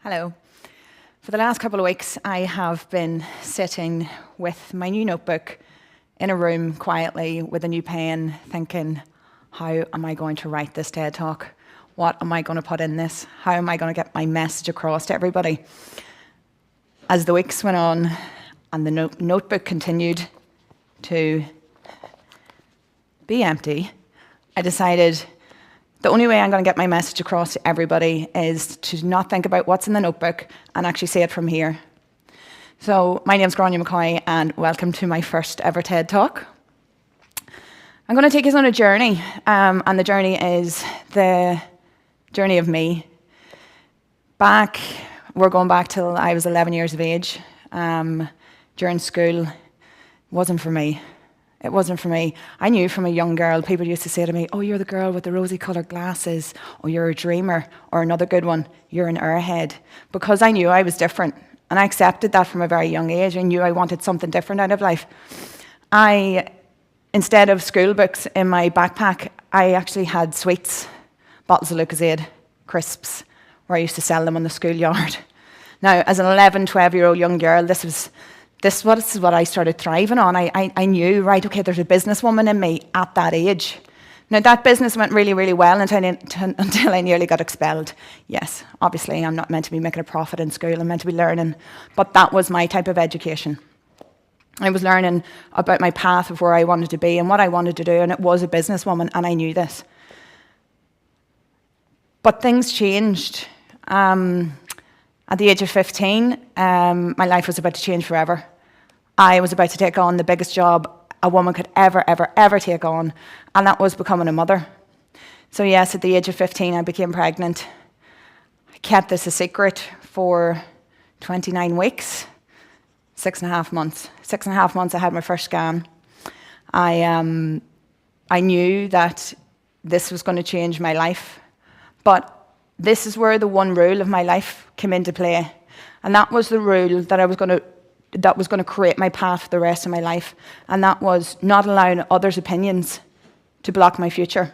Hello. For the last couple of weeks, I have been sitting with my new notebook in a room quietly with a new pen, thinking, how am I going to write this TED Talk? What am I going to put in this? How am I going to get my message across to everybody? As the weeks went on and the notebook continued to be empty, I decided the only way I'm going to get my message across to everybody is to not think about what's in the notebook and actually say it from here. So my name's Grainne McCoy, and welcome to my first ever TED Talk. I'm going to take us on a journey, and the journey is the journey of me. We're going back till I was 11 years of age. During school, wasn't for me. It wasn't for me. I knew from a young girl, people used to say to me, oh, you're the girl with the rosy-coloured glasses, or you're a dreamer, or another good one, you're an airhead. Because I knew I was different, and I accepted that from a very young age. I knew I wanted something different out of life. Instead of school books in my backpack, I actually had sweets, bottles of Lucozade, crisps, where I used to sell them on the schoolyard. Now, as an 11, 12-year-old young girl, this is what I started thriving on. I knew, right, okay, there's a businesswoman in me at that age. Now, that business went really, really well until I nearly got expelled. Yes, obviously, I'm not meant to be making a profit in school. I'm meant to be learning. But that was my type of education. I was learning about my path of where I wanted to be and what I wanted to do, and it was a businesswoman, and I knew this. But things changed. At the age of 15, my life was about to change forever. I was about to take on the biggest job a woman could ever take on, and that was becoming a mother. So yes, at the age of 15, I became pregnant. I kept this a secret for 29 weeks, 6.5 months. 6.5 months I had my first scan. I knew that this was going to change my life, but this is where the one rule of my life came into play, and that was the rule that was going to create my path for the rest of my life, and that was not allowing others' opinions to block my future.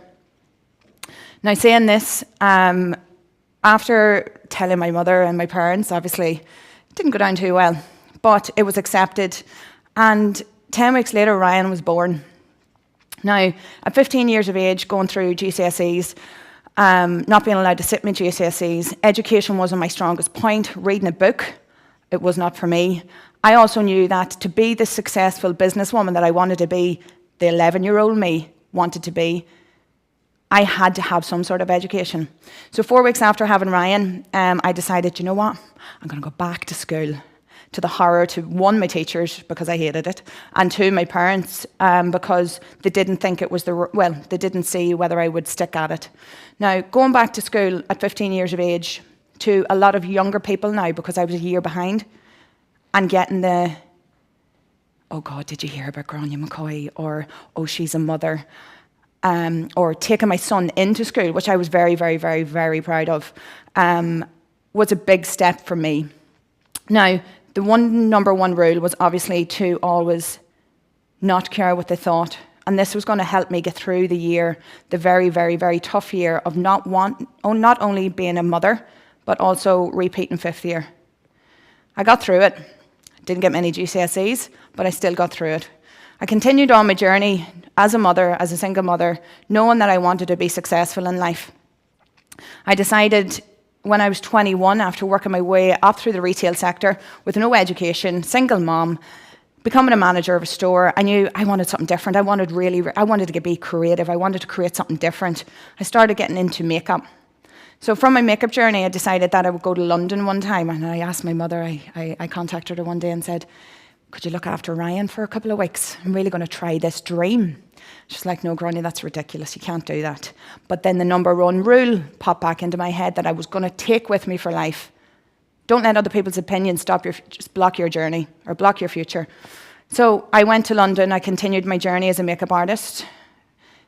Now, saying this, after telling my mother and my parents, obviously, it didn't go down too well, but it was accepted, and 10 weeks later, Ryan was born. Now, at 15 years of age, going through GCSEs, not being allowed to sit my GCSEs, education wasn't my strongest point. Reading a book, it was not for me. I also knew that to be the successful businesswoman that I wanted to be, the 11-year-old me wanted to be, I had to have some sort of education. So 4 weeks after having Ryan, I decided, you know what, I'm going to go back to school, to the horror to, one, my teachers, because I hated it, and two, my parents, because they didn't think it was they didn't see whether I would stick at it. Now, going back to school at 15 years of age, to a lot of younger people now, because I was a year behind, and getting the, oh God, did you hear about Grainne McCoy? Or, oh, she's a mother. Or taking my son into school, which I was very, very, very, very proud of, was a big step for me. Now, the number one rule was obviously to always not care what they thought. And this was going to help me get through the year, the very, very, very tough year of not only being a mother, but also repeating 5th year. I got through it. Didn't get many GCSEs, but I still got through it. I continued on my journey as a mother, as a single mother, knowing that I wanted to be successful in life. I decided when I was 21, after working my way up through the retail sector with no education, single mom, becoming a manager of a store, I knew I wanted something different. I wanted to be creative. I wanted to create something different. I started getting into makeup. So from my makeup journey, I decided that I would go to London one time, and I asked my mother, I contacted her one day and said, could you look after Ryan for a couple of weeks? I'm really going to try this dream. She's like, no, Grainne, that's ridiculous. You can't do that. But then the number one rule popped back into my head that I was going to take with me for life. Don't let other people's opinions just block your journey or block your future. So I went to London. I continued my journey as a makeup artist.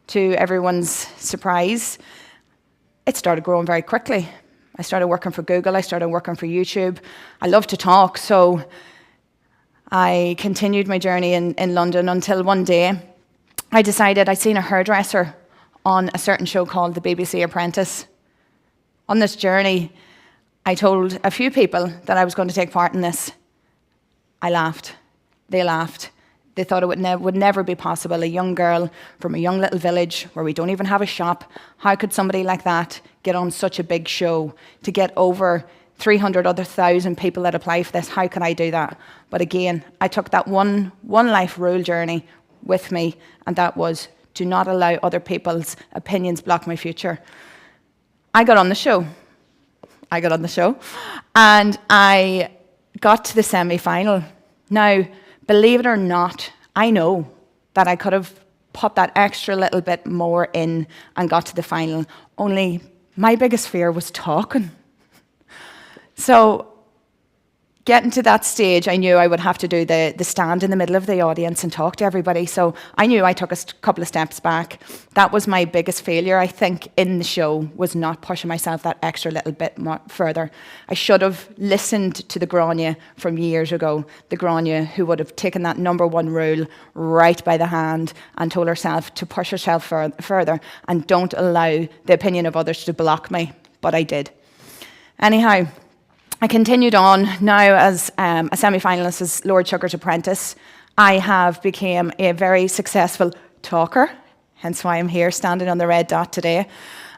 To everyone's surprise, it started growing very quickly. I started working for Google. I started working for YouTube. I love to talk, so I continued my journey in London until one day I decided I'd seen a hairdresser on a certain show called The BBC Apprentice. On this journey, I told a few people that I was going to take part in this. I laughed. They laughed. They thought it would never be possible. A young girl from a young little village where we don't even have a shop. How could somebody like that get on such a big show to get over 300 other thousand people that apply for this? How can I do that? But again, I took that one life rule journey with me, and that was to not allow other people's opinions block my future. I got on the show, and I got to the semi-final. Now, believe it or not, I know that I could have put that extra little bit more in and got to the final, only my biggest fear was talking. So getting to that stage, I knew I would have to do the stand in the middle of the audience and talk to everybody. So I knew I took a couple of steps back. That was my biggest failure, I think, in the show, was not pushing myself that extra little bit more further. I should have listened to the Grainne from years ago, the Grainne who would have taken that number one rule right by the hand and told herself to push herself further and don't allow the opinion of others to block me. But I did. Anyhow, I continued on now as a semi-finalist as Lord Sugar's apprentice. I have become a very successful talker, hence why I'm here standing on the red dot today.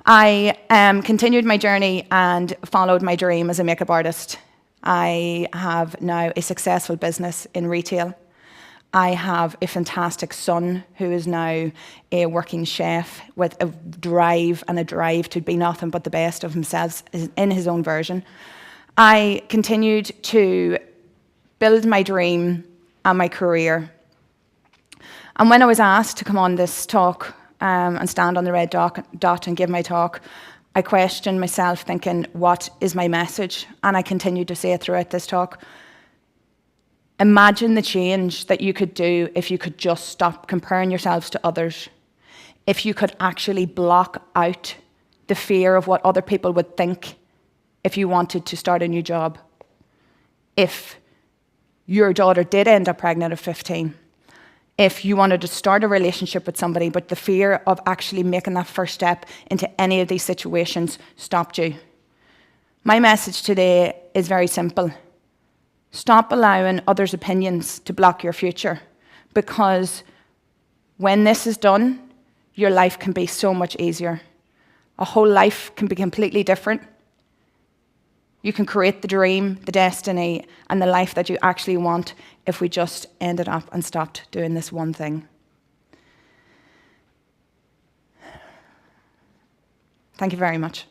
I continued my journey and followed my dream as a makeup artist. I have now a successful business in retail. I have a fantastic son who is now a working chef with a drive to be nothing but the best of himself in his own version. I continued to build my dream and my career. And when I was asked to come on this talk and stand on the red dot and give my talk, I questioned myself thinking, what is my message? And I continued to say it throughout this talk. Imagine the change that you could do if you could just stop comparing yourselves to others. If you could actually block out the fear of what other people would think if you wanted to start a new job. If your daughter did end up pregnant at 15. If you wanted to start a relationship with somebody, but the fear of actually making that first step into any of these situations stopped you. My message today is very simple. Stop allowing others' opinions to block your future, because when this is done, your life can be so much easier. A whole life can be completely different. You can create the dream, the destiny, and the life that you actually want if we just ended up and stopped doing this one thing. Thank you very much.